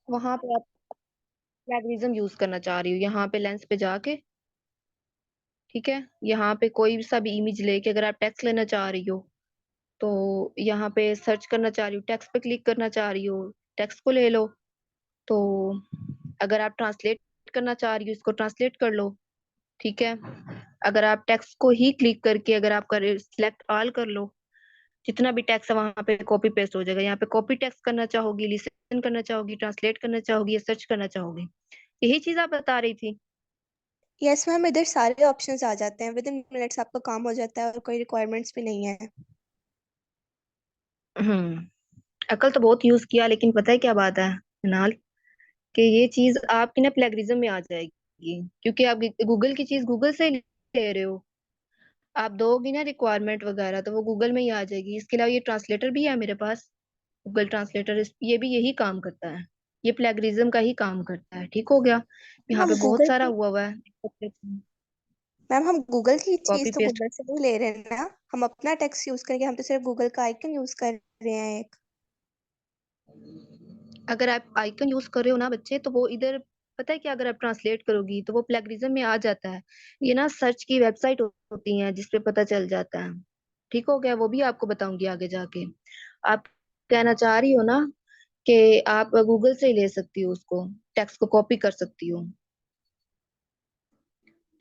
वहां पे आप प्लेगरिज्म यूज करना चाह रही हो, यहाँ पे लेंस पे जाके, ठीक है, यहाँ पे कोई सा भी इमेज लेके अगर आप टेक्स्ट लेना चाह रही हो, तो यहाँ पे सर्च करना चाह रही हो, टेक्स्ट पे क्लिक करना चाह रही हो, टेक्स्ट को ले लो। तो अगर आप ट्रांसलेट करना चाह रही हो, इसको ट्रांसलेट कर लो, ठीक है। अगर आप टेक्स्ट को ही क्लिक करके अगर आप कर सिलेक्ट ऑल कर लो, जितना भी टेक्स्ट है वहां पे कॉपी पेस्ट हो जाएगा। यहाँ पे कॉपी टेक्स्ट करना चाहोगी, लिसन करना चाहोगी, ट्रांसलेट करना चाहोगी या सर्च करना चाहोगी, यही चीज आप बता रही थी। यस मैम, इधर सारे ऑप्शंस आ जाते हैं, विद इन मिनट्स आपका काम हो जाता है और कोई रिक्वायरमेंट्स भी नहीं है। अकल तो बहुत यूज किया, लेकिन पता है क्या बात है नाल, कि ये चीज आपकी ना प्लेगरिज्म में आ जाएगी, क्योंकि आप गूगल की चीज गूगल से ही ले रहे हो। आप दोगी ना रिक्वायरमेंट वगैरह तो वो गूगल में ही आ जाएगी। इसके अलावा ये ट्रांसलेटर भी है मेरे पास, गूगल ट्रांसलेटर, ये भी यही काम करता है, ये प्लेगरिज्म का ही काम करता है। ठीक हो गया, यहाँ पे हम बहुत गूगल सारा की हुआ हुआ है, मैम हम गूगल की कॉपी चीज तो पेस्ट। गूगल से नहीं ले रहे हैं ना, हम अपना टेक्स्ट यूज करेंगे, हम तो सिर्फ गूगल का आइकन यूज कर रहे हैं एक। अगर आप आइकन यूज कर रहे हो ना बच्चे, तो वो इधर, पता है क्या, अगर आप ट्रांसलेट करोगी तो वो प्लेगरिज्म में आ जाता है। ये ना सर्च की वेबसाइट होती है जिसपे पता चल जाता है। ठीक हो गया, वो भी आपको बताऊंगी आगे जाके। आप कहना चाह रही हो ना कि आप गूगल से ही ले सकती हो उसको, टेक्स्ट को कॉपी कर सकती हो,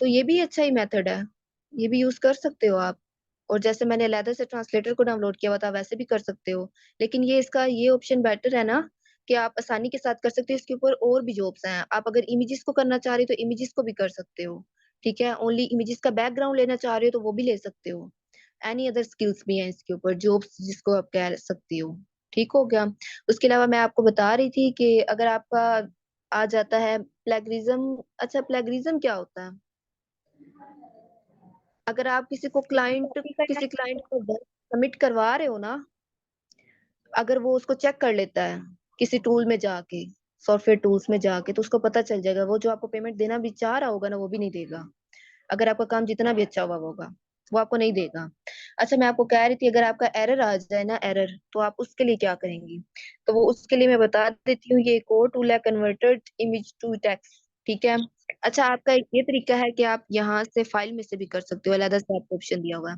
तो ये भी अच्छा ही मेथड है, ये भी यूज कर सकते हो आप। और जैसे मैंने अलहदा से ट्रांसलेटर को डाउनलोड किया हुआ था, वैसे भी कर सकते हो। लेकिन ये इसका ये ऑप्शन बेटर है ना, कि आप आसानी के साथ कर सकते हो। इसके ऊपर और भी जॉब्स हैं, आप अगर इमेजेस को करना चाह रहे हो तो इमेजेस को भी कर सकते हो, ठीक है। ओनली इमेजेस का बैकग्राउंड लेना चाह रहे हो तो वो भी ले सकते हो। एनी अदर स्किल्स भी हैं इसके ऊपर, जॉब्स जिसको आप कह सकती हो। ठीक हो गया। उसके अलावा मैं आपको बता रही थी कि अगर आपका आ जाता है प्लेगरिज्म, अच्छा प्लेगरिज्म क्या होता है, अगर आप कॉपी करना। किसी क्लाइंट को वर्क सबमिट करवा रहे हो ना, अगर वो उसको चेक कर लेता है किसी टूल में जाके, सॉफ्टवेयर टूल्स में जाके, तो उसको पता चल जाएगा, वो जो आपको पेमेंट देना भी चाह रहा होगा ना, वो भी नहीं देगा। अगर आपका काम जितना भी अच्छा हुआ होगा, वो आपको नहीं देगा। अच्छा, मैं आपको कह रही थी, अगर आपका एरर आ जाए ना, एरर, तो आप उसके लिए क्या करेंगी। तो वो उसके लिए मैं बता देती हूँ, ये एक और टूल है, कन्वर्टेड इमेज टू टेक्स्ट, ठीक है। अच्छा, आपका एक ये तरीका है कि आप यहाँ से फाइल में से भी कर सकते हो, अलग से आपको ऑप्शन दिया हुआ है,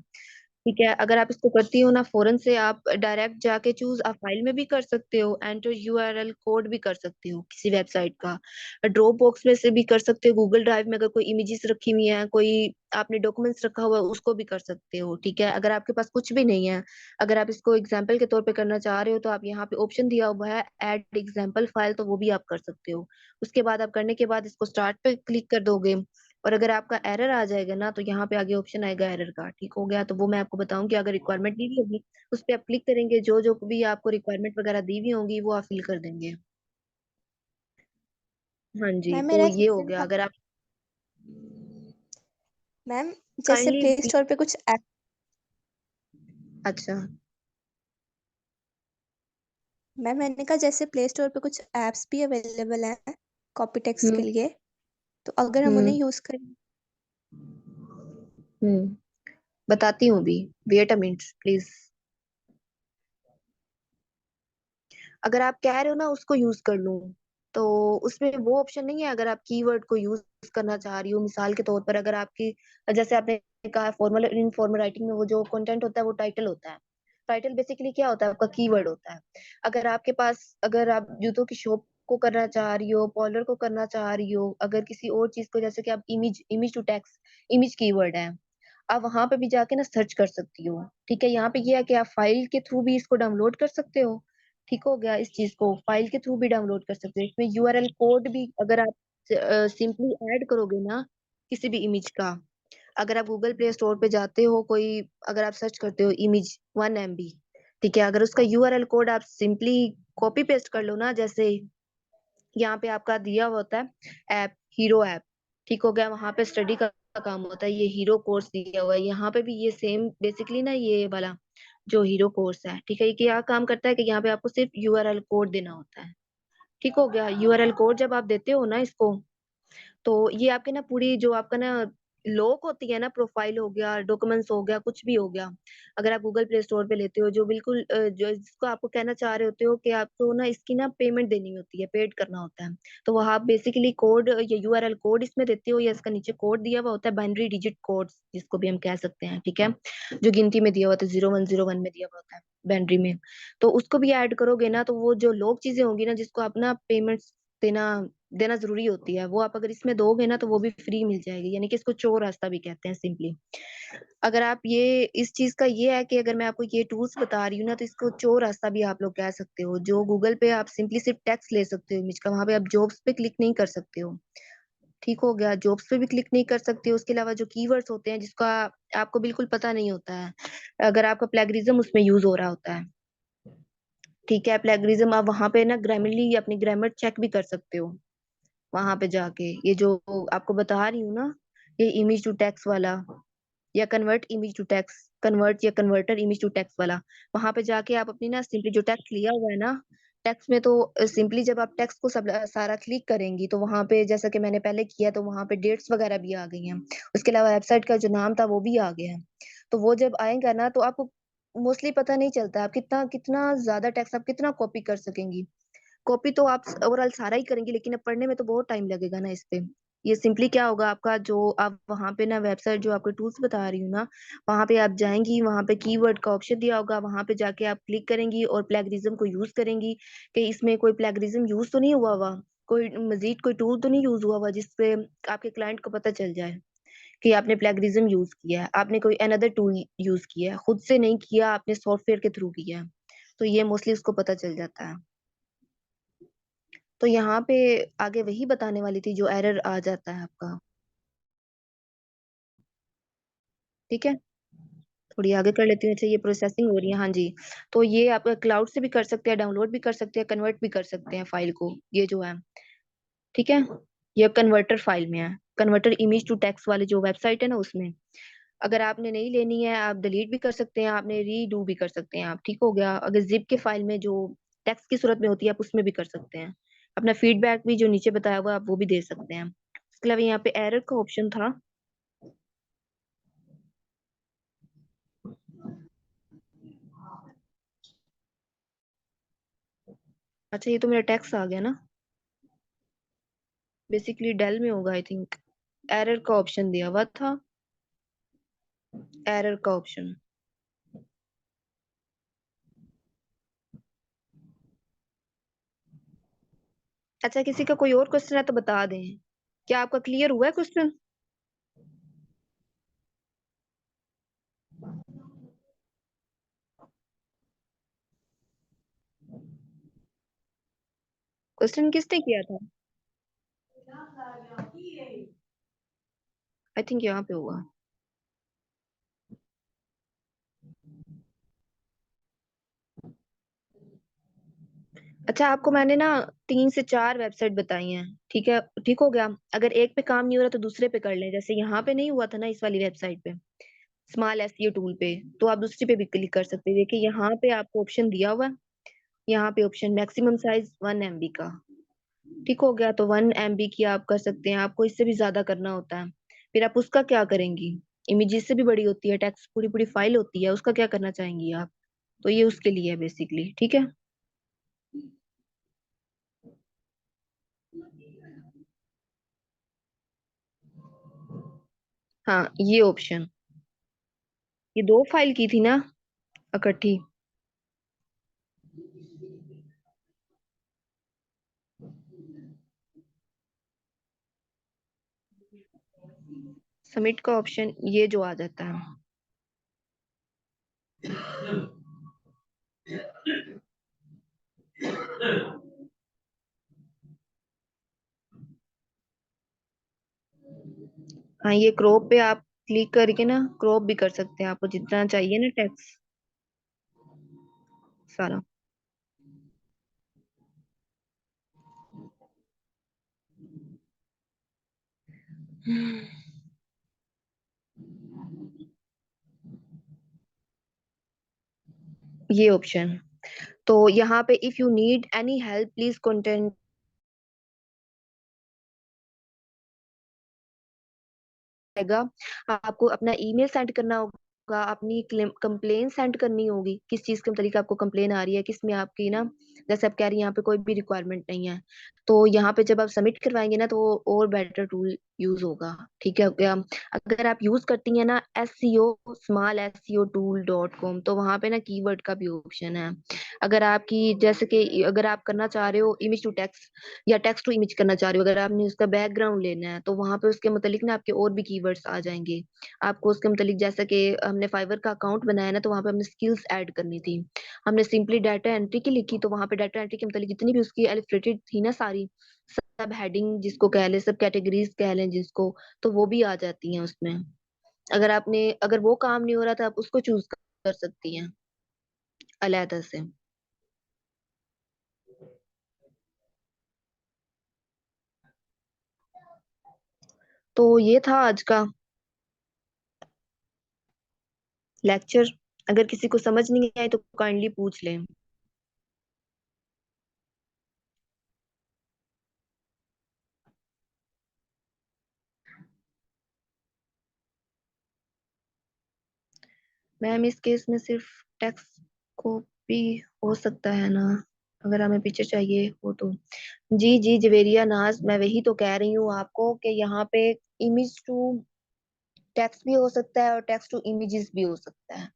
ठीक है। अगर आप इसको करती हो ना, फौरन से आप डायरेक्ट जाके चूज आप फाइल में भी कर सकते हो, एंटर यूआरएल कोड भी कर सकते हो किसी वेबसाइट का, ड्रॉप बॉक्स में से भी कर सकते हो, गूगल ड्राइव में अगर कोई इमेजेस रखी हुई है, कोई आपने डॉक्यूमेंट्स रखा हुआ है, उसको भी कर सकते हो, ठीक है। अगर आपके पास कुछ भी नहीं है, अगर आप इसको एग्जाम्पल के तौर पे करना चाह रहे हो, तो आप यहाँ पे ऑप्शन दिया हुआ है ऐड एग्जाम्पल फाइल, तो वो भी आप कर सकते हो। उसके बाद आप करने के बाद इसको स्टार्ट पे क्लिक कर दोगे, और अगर आपका एरर आ जाएगा ना, तो यहाँ पे आगे ऑप्शन आएगा एरर का, ठीक हो गया। तो वो मैं आपको बताऊंगी, अगर रिक्वायरमेंट दी हुई होगी उस पर आप क्लिक करेंगे, जो जो भी आपको रिक्वायरमेंट वगैरह दी हुई होंगी वो आप फिल कर देंगे। हाँ जी, मैम तो मेरा ये हो क्वेश्चन गया, था अगर आप मैम, जैसे काइंडली। प्ले स्टोर पे कुछ ऐप, अच्छा। मैम मैंने कहा जैसे प्ले स्टोर पे कुछ ऐप्स भी अवेलेबल हैं कॉपी टेक्स्ट के हम्म। लिए, तो अगर हम उन्हें हम्म। यूज करें। हम्म। बताती हूँ भी, वेट अ मिनट प्लीज। अगर आप कह रहे हो ना उसको यूज कर लूं, तो उसमें वो ऑप्शन नहीं है। अगर आप कीवर्ड को यूज करना चाह रही हो, मिसाल के तौर पर, अगर आपकी, जैसे आपने कहा फॉर्मल इनफॉर्मल राइटिंग में वो जो कंटेंट होता है वो टाइटल होता है। टाइटल बेसिकली क्या होता है, आपका कीवर्ड होता है। अगर आपके पास, अगर आप जूतों की शॉप को करना चाह रही हो, पार्लर को करना चाह रही हो, अगर किसी और चीज को, जैसे कि आप image image to text, image keyword है, आप वहां पे भी जाके ना सर्च कर सकती हो, ठीक है। यहाँ पे ये है कि आप फाइल के थ्रू भी इसको डाउनलोड कर सकते हो, ठीक हो गया। इस चीज को फाइल के थ्रू भी डाउनलोड कर सकते हो, इसमें यूआरएल कोड भी अगर आप सिंपली ऐड करोगे ना किसी भी इमेज का, अगर आप गूगल प्ले स्टोर पे जाते हो, कोई अगर आप सर्च करते हो इमेज 1 MB, ठीक है, अगर उसका यूआरएल कोड आप सिंपली कॉपी पेस्ट कर लो ना, जैसे यहाँ पे आपका दिया हुआ होता है ऐप, हीरो ऐप, ठीक हो गया, वहां पे स्टडी का काम होता है, ये हीरो कोर्स दिया हुआ है, यहाँ पे भी ये सेम बेसिकली ना, ये वाला जो हीरो कोर्स है, ठीक है, ये क्या काम करता है कि यहाँ पे आपको सिर्फ यूआरएल कोड देना होता है, ठीक हो गया। यूआरएल कोड जब आप देते हो ना इसको, तो ये आपके ना पूरी जो आपका ना लॉक होती है ना, प्रोफाइल हो गया, डॉक्यूमेंट्स हो गया, कुछ भी हो गया, अगर आप गूगल प्ले स्टोर पे लेते हो, जो बिल्कुल जो जिसको आपको कहना चाह रहे होते हो कि आपको ना इसकी ना पेमेंट देनी होती है, पेड करना होता है, तो वहां आप बेसिकली कोड या यूआरएल कोड इसमें देते हो, या इसका नीचे कोड दिया हुआ होता है, बाइनरी डिजिट कोड जिसको भी हम कह सकते हैं, ठीक है, जो गिनती में दिया हुआ होता है, 0101 में दिया हुआ होता है बाइनरी में, तो उसको भी ऐड करोगे ना, तो वो जो लोग चीजें होंगी ना जिसको आप ना पेमेंट देना देना जरूरी होती है, वो आप अगर इसमें दोगे ना तो वो भी फ्री मिल जाएगी, यानी कि इसको चोर रास्ता भी कहते हैं सिंपली। अगर आप ये इस चीज का ये है कि अगर मैं आपको ये टूल्स बता रही हूँ ना, तो इसको चोर रास्ता भी आप लोग कह सकते हो, जो गूगल पे आप सिंपली सिर्फ टेक्स्ट ले सकते हो इमेज का, वहां पे आप जॉब्स पे क्लिक नहीं कर सकते हो, ठीक हो गया, जॉब्स पे भी क्लिक नहीं कर सकते हो, उसके अलावा जो कीवर्ड्स होते हैं जिसका आपको बिल्कुल पता नहीं होता है, अगर आपका प्लेगरिज्म उसमें यूज हो रहा होता है, ठीक है, प्लेगरिज्म आप वहां पे ना ग्रामरली अपनी ग्रामर चेक भी कर सकते हो, वहां पे जाके ये जो आपको बता रही हूँ ना, ये इमेज टू टेक्स्ट वाला, या convert image to text, convert या कन्वर्टर इमेज टू टेक्स्ट वाला, वहां पे जाके आप अपनी ना सिंपली जो टेक्स्ट लिया हुआ है ना, टेक्स्ट में तो सिंपली जब आप टेक्स्ट को सब सारा क्लिक करेंगी तो वहां पे जैसा कि मैंने पहले किया, तो वहां पे डेट्स वगैरह भी आ गई हैं, उसके अलावा वेबसाइट का जो नाम था वो भी आ गया है, तो वो जब आएगा ना तो आपको मोस्टली पता नहीं चलता आप कितना कितना ज्यादा टेक्स्ट आप कितना कॉपी कर सकेंगी, कॉपी तो आप ओवरऑल सारा ही करेंगे, लेकिन अब पढ़ने में तो बहुत टाइम लगेगा ना इस पे, ये सिंपली क्या होगा आपका, जो आप वहां पे ना वेबसाइट जो आपको टूल्स बता रही हूँ ना, वहां पे आप जाएंगी, वहां पे कीवर्ड का ऑप्शन दिया होगा, वहां पे जाके आप क्लिक करेंगी और प्लेगरिज्म को यूज करेंगी, कि इसमें कोई प्लेगरिज्म यूज तो नहीं हुआ हुआ, कोई मजीद कोई टूल तो नहीं यूज हुआ हुआ जिससे आपके क्लाइंट को पता चल जाए कि आपने प्लेगरिज्म यूज किया है, आपने कोई अनदर टूल यूज किया है, खुद से नहीं किया, आपने सॉफ्टवेयर के थ्रू किया है, तो ये मोस्टली उसको पता चल जाता है। तो यहाँ पे आगे वही बताने वाली थी जो एरर आ जाता है आपका, ठीक है, थोड़ी आगे कर लेती हूँ, अच्छा ये प्रोसेसिंग हो रही है, हाँ जी, तो ये आप क्लाउड से भी कर सकते हैं, डाउनलोड भी कर सकते हैं, कन्वर्ट भी कर सकते हैं फाइल को, ये जो है, ठीक है, ये कन्वर्टर फाइल में है, कन्वर्टर इमेज टू टेक्स्ट वाली जो वेबसाइट है ना उसमें, अगर आपने नहीं लेनी है आप डिलीट भी कर सकते हैं, आपने रीडू भी कर सकते हैं आप, ठीक हो गया, अगर जिप के फाइल में जो टेक्स्ट की सूरत में होती है आप उसमें भी कर सकते हैं, अपना फीडबैक भी जो नीचे बताया हुआ है आप वो भी दे सकते हैं, इसके अलावा यहाँ पे एरर का ऑप्शन था, अच्छा ये तो मेरा टेक्स्ट आ गया ना, बेसिकली डेल में होगा आई थिंक, एरर का ऑप्शन दिया हुआ था, एरर का ऑप्शन, अच्छा किसी का कोई और क्वेश्चन है तो बता दें, क्या आपका क्लियर हुआ है क्वेश्चन? क्वेश्चन किसने किया था? आई थिंक यहाँ पे हुआ, अच्छा आपको मैंने ना 3 से 4 वेबसाइट बताई हैं, ठीक है, ठीक हो गया, अगर एक पे काम नहीं हो रहा तो दूसरे पे कर लें, जैसे यहाँ पे नहीं हुआ था ना इस वाली वेबसाइट पे, स्मॉल एसईओ टूल पे, तो आप दूसरी पे भी क्लिक कर सकते हैं, देखिए यहाँ पे आपको ऑप्शन दिया हुआ है, यहाँ पे ऑप्शन मैक्सिमम साइज 1 MB का, ठीक हो गया, तो 1 MB की आप कर सकते हैं, आपको इससे भी ज्यादा करना होता है, फिर आप उसका क्या करेंगी, इमेजेस से भी बड़ी होती है, टेक्स्ट पूरी पूरी फाइल होती है, उसका क्या करना चाहेंगी आप, तो ये उसके लिए है बेसिकली, ठीक है, हाँ ये ऑप्शन, ये 2 फाइल की थी ना इकट्ठी, सबमिट का ऑप्शन ये जो आ जाता है, हाँ ये क्रॉप पे आप क्लिक करके ना क्रॉप भी कर सकते हैं, आपको जितना चाहिए ना टेक्स्ट सारा, ये ऑप्शन, तो यहाँ पे if you need any help please contact आएगा, आपको अपना ईमेल सेंड करना होगा, अपनी कंप्लेन सेंड करनी होगी, किस चीज के मतलब आपको कंप्लेन आ रही है, किस में आपकी ना, जैसे आप कह रही हैं यहाँ पे कोई भी रिक्वायरमेंट नहीं है, तो यहाँ पे जब आप सबमिट करवाएंगे ना तो और बेटर टूल यूज होगा। ठीक है क्या? अगर आप यूज करती हैं ना SEO, small SEO tool.com, तो वहां पे ना कीवर्ड का भी ऑप्शन है। अगर आपकी जैसे कि अगर आप करना चाह रहे हो इमेज टू टेक्स्ट या टेक्स्ट टू इमेज करना चाह रहे हो, अगर आपने उसका बैकग्राउंड लेना है तो वहां पे उसके मतलब ना आपके और भी कीवर्ड्स आ जाएंगे। आपको उसके मतलब जैसा कि हमने फाइवर का अकाउंट बनाया ना, तो वहां पे हमने स्किल्स ऐड करनी थी, हमने सिंपली डाटा एंट्री की लिखी, तो वहां पे डाटा एंट्री के मतलब जितनी भी उसकी एलिफेटेड थी ना सारी, सब हेडिंग जिसको कह ले, सब कैटेगरीज कह लें जिसको, तो वो भी आ जाती हैं उसमें। अगर वो काम नहीं हो रहा था आप उसको चूज कर सकती हैं अलहदा से। तो ये था आज का लेक्चर। अगर किसी को समझ नहीं आए तो काइंडली पूछ लें। मैम इस केस में सिर्फ टेक्स्ट कॉपी हो सकता है ना, अगर हमें पिक्चर चाहिए हो तो। जी जी जवेरिया नाज, मैं वही तो कह रही हूँ आपको कि यहाँ पे इमेज टू टेक्स्ट भी हो सकता है और टेक्स्ट टू इमेजेस भी हो सकता है।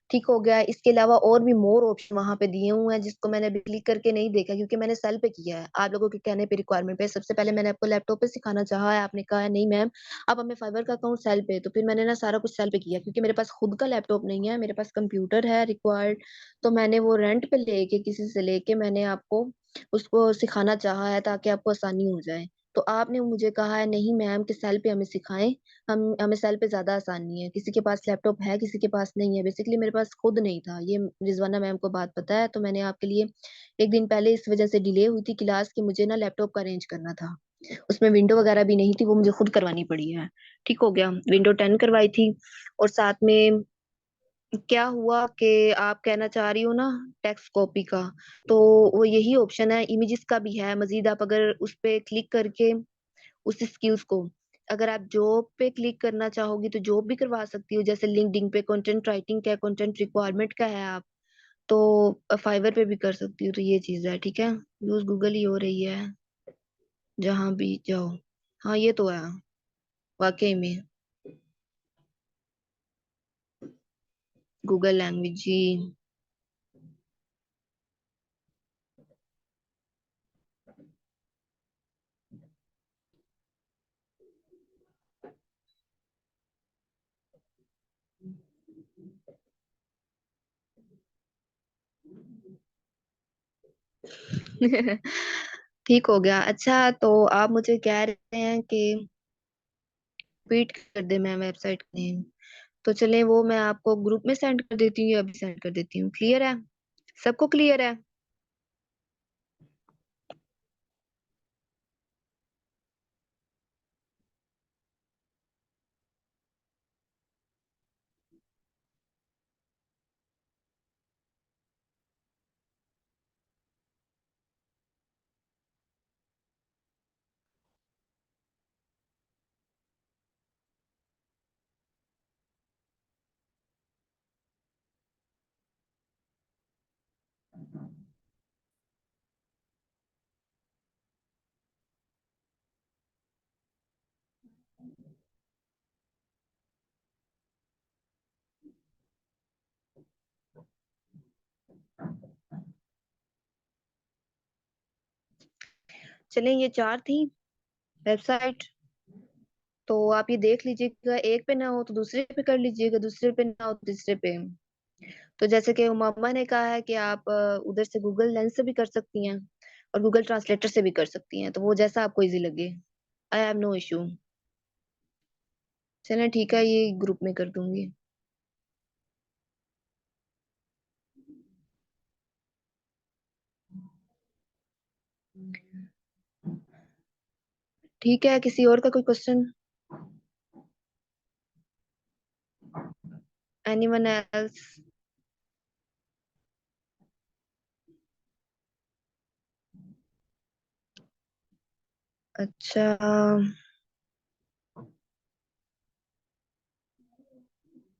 ठीक हो गया। इसके अलावा और भी मोर ऑप्शन वहां पे दिए हुए हैं जिसको मैंने अभी क्लिक करके नहीं देखा क्योंकि मैंने सेल पे किया है आप लोगों के कहने पे, रिक्वायरमेंट पे। सबसे पहले मैंने आपको लैपटॉप पे सिखाना चाहा है, आपने कहा है नहीं मैम आप हमें फाइबर का अकाउंट सेल पे, तो फिर मैंने ना सारा कुछ सेल पे किया क्योंकि मेरे पास खुद का लैपटॉप नहीं है, मेरे पास कंप्यूटर है रिक्वायर्ड, तो मैंने वो रेंट पे लेके किसी से लेके मैंने आपको उसको सिखाना चाहा है ताकि आपको आसानी हो जाए। तो आपने मुझे कहा है नहीं मैम कि सेल पे हमें सिखाएं, हमें सेल पे ज्यादा आसानी है, किसी के पास लैपटॉप है किसी के पास नहीं है। बेसिकली मेरे पास खुद नहीं था, ये रिजवाना मैम को बात पता है, तो मैंने आपके लिए एक दिन पहले इस वजह से डिले हुई थी क्लास की, मुझे ना लैपटॉप का अरेंज करना था, उसमें विंडो वगैरह भी नहीं थी, वो मुझे खुद करवानी पड़ी है। ठीक हो गया, विंडो 10 करवाई थी। और साथ में क्या हुआ कि आप कहना चाह रही हो ना टेक्स्ट कॉपी का, तो वो यही ऑप्शन है, इमेजेस का भी है मजीद, आप अगर उस पे क्लिक करके उस स्किल्स को, अगर आप जॉब पे क्लिक करना चाहोगी तो जॉब भी करवा सकती हो, जैसे लिंक्डइन पे कंटेंट राइटिंग का, कंटेंट रिक्वायरमेंट का है आप, तो फाइवर पे भी कर सकती हो। तो ये चीज है। ठीक है, यूज गूगल ही हो रही है जहां भी जाओ। हाँ ये तो है वाकई में, गूगल लैंग्वेज जी। ठीक हो गया। अच्छा तो आप मुझे कह रहे हैं कि ट्वीट कर दे मैं वेबसाइट का नेम, तो चले वो मैं आपको ग्रुप में सेंड कर देती हूँ या अभी सेंड कर देती हूँ? क्लियर है? सबको क्लियर है? चलें ये 4 थी वेबसाइट, तो आप ये देख लीजिएगा, एक पे ना हो तो दूसरे पे कर लीजिएगा, दूसरे पे ना हो तो तीसरे पे। तो जैसे कि उमामा ने कहा है कि आप उधर से गूगल लेंस से भी कर सकती हैं और गूगल ट्रांसलेटर से भी कर सकती हैं, तो वो जैसा आपको इजी लगे। I have no issue. चलें ठीक है, ये ग्रुप में कर दूंगी। ठीक है, किसी और का कोई क्वेश्चन? Anyone else? अच्छा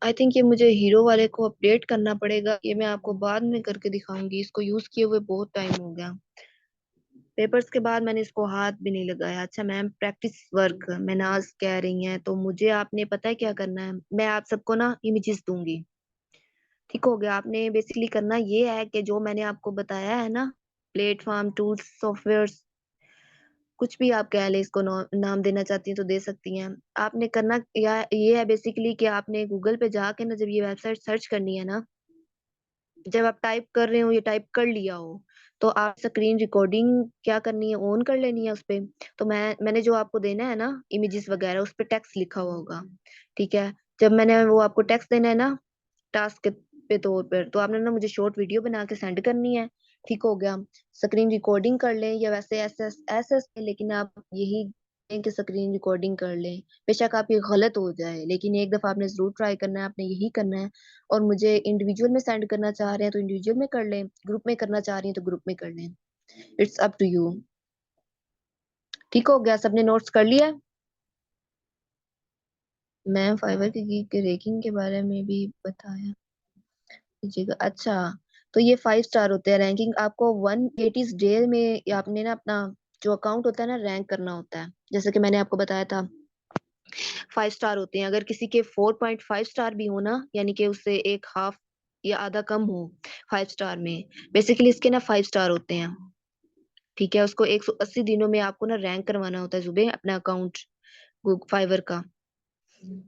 आई थिंक ये मुझे हीरो वाले को अपडेट करना पड़ेगा, ये मैं आपको बाद में करके दिखाऊंगी, इसको यूज किए हुए बहुत टाइम हो गया। पेपर्स के बाद मैंने इसको हाथ भी नहीं लगाया। अच्छा मैम, प्रैक्टिस वर्क मैनाज कह रही हैं, तो मुझे आपने पता है क्या करना है, मैं आप सबको ना इमेजेस दूंगी। ठीक हो गया। आपने बेसिकली करना ये है कि जो मैंने आपको बताया है ना, प्लेटफॉर्म टूल्स सॉफ्टवेयर, कुछ भी आप कह ले इसको, नाम देना चाहती हैं तो दे सकती हैं। आपने करना या ये है बेसिकली कि आपने गूगल पे जाके ना, जब ये वेबसाइट सर्च करनी है ना, जब आप टाइप कर रहे हो, ये टाइप कर लिया हो, तो आप स्क्रीन रिकॉर्डिंग क्या करनी है, ऑन कर लेनी है उस पे। तो मैंने जो आपको देना है ना इमेजेस वगैरह, उस पे टेक्स्ट लिखा हुआ होगा। ठीक है। जब मैंने वो आपको टेक्स्ट देना है ना टास्क पे तौर पर, तो आपने ना मुझे शॉर्ट वीडियो बना के सेंड करनी है। ठीक हो गया। स्क्रीन रिकॉर्डिंग कर लें या वैसे ऐसे ऐसे लेकिन आप यही करें कि स्क्रीन रिकॉर्डिंग कर लें। बेशक आपकी गलत हो जाए, लेकिन एक दफा आपने जरूर ट्राई करना है, आपने यही करना है। और मुझे इंडिविजुअल में सेंड करना चाह रहे हैं तो इंडिविजुअल में कर लें, ग्रुप में करना चाह रही हैं तो ग्रुप में कर लें। It's up to you. ठीक हो गया, सबने नोट्स कर लिया है? मैम फाइवर की रेकिंग के बारे में भी बताया कीजिएगा। अच्छा, तो ये 5 स्टार होते हैं रैंकिंग। आपको 180 डे में आपने ना अपना जो अकाउंट होता है ना रैंक करना होता है। जैसे कि मैंने आपको बताया था, 5 स्टार होते हैं। अगर किसी के 4.5 स्टार भी हो ना, यानी कि उससे एक हाफ या आधा कम हो 5 स्टार में, बेसिकली इसके ना 5 स्टार होते हैं। ठीक है। उसको 180 दिनों में आपको ना रैंक करवाना होता है सुबह अपना अकाउंट फाइवर का।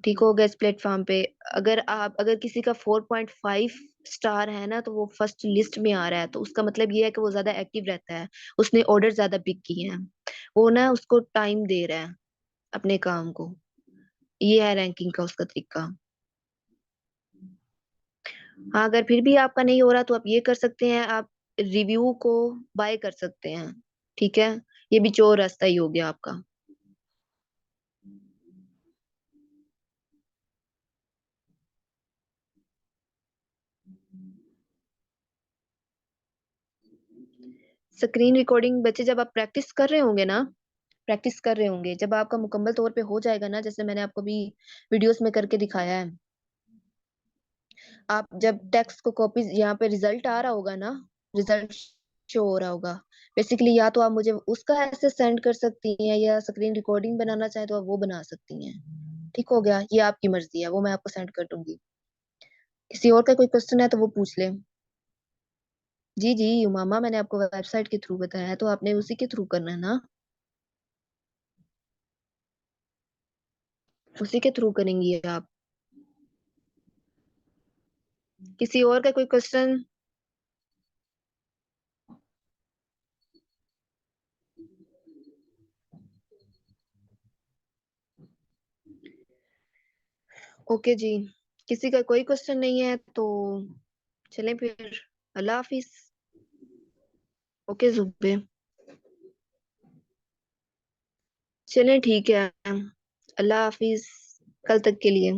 ठीक हो गया। इस प्लेटफॉर्म पे अगर किसी का 4.5 स्टार है ना, तो वो फर्स्ट लिस्ट में आ रहा है, तो उसका मतलब ये है कि वो ज्यादा एक्टिव रहता है, उसने ऑर्डर ज्यादा पिक किए हैं, वो ना उसको टाइम दे रहा है अपने काम को। ये है रैंकिंग का उसका तरीका। हाँ, अगर फिर भी आपका नहीं हो रहा तो आप ये कर सकते हैं, आप रिव्यू को बाय कर सकते हैं। ठीक है। ये भी चोर रास्ता ही हो गया आपका। स्क्रीन रिकॉर्डिंग बच्चे जब आप प्रैक्टिस कर रहे होंगे ना, प्रैक्टिस कर रहे होंगे, जब आपका मुकम्मल तौर पे हो जाएगा ना, जैसे मैंने आपको भी वीडियोस में करके दिखाया है, आप जब टेक्स्ट को कॉपी, यहाँ पे रिजल्ट आ रहा होगा ना, रिजल्ट शो हो रहा होगा, बेसिकली या तो आप मुझे उसका ऐसे सेंड कर सकती हैं, या स्क्रीन रिकॉर्डिंग बनाना चाहे तो आप वो बना सकती हैं। ठीक हो गया। ये आपकी मर्जी है, वो मैं आपको सेंड कर दूंगी। किसी और का कोई क्वेश्चन है तो वो पूछ ले। जी जी मामा, मैंने आपको वेबसाइट के थ्रू बताया है, तो आपने उसी के थ्रू करना है ना, उसी के थ्रू करेंगी आप। किसी और का कोई क्वेश्चन? ओके जी। किसी का कोई क्वेश्चन नहीं है तो चलें फिर। अल्लाह हाफिज। ओके जुबे। चलें ठीक है। अल्लाह हाफिज। कल तक के लिए।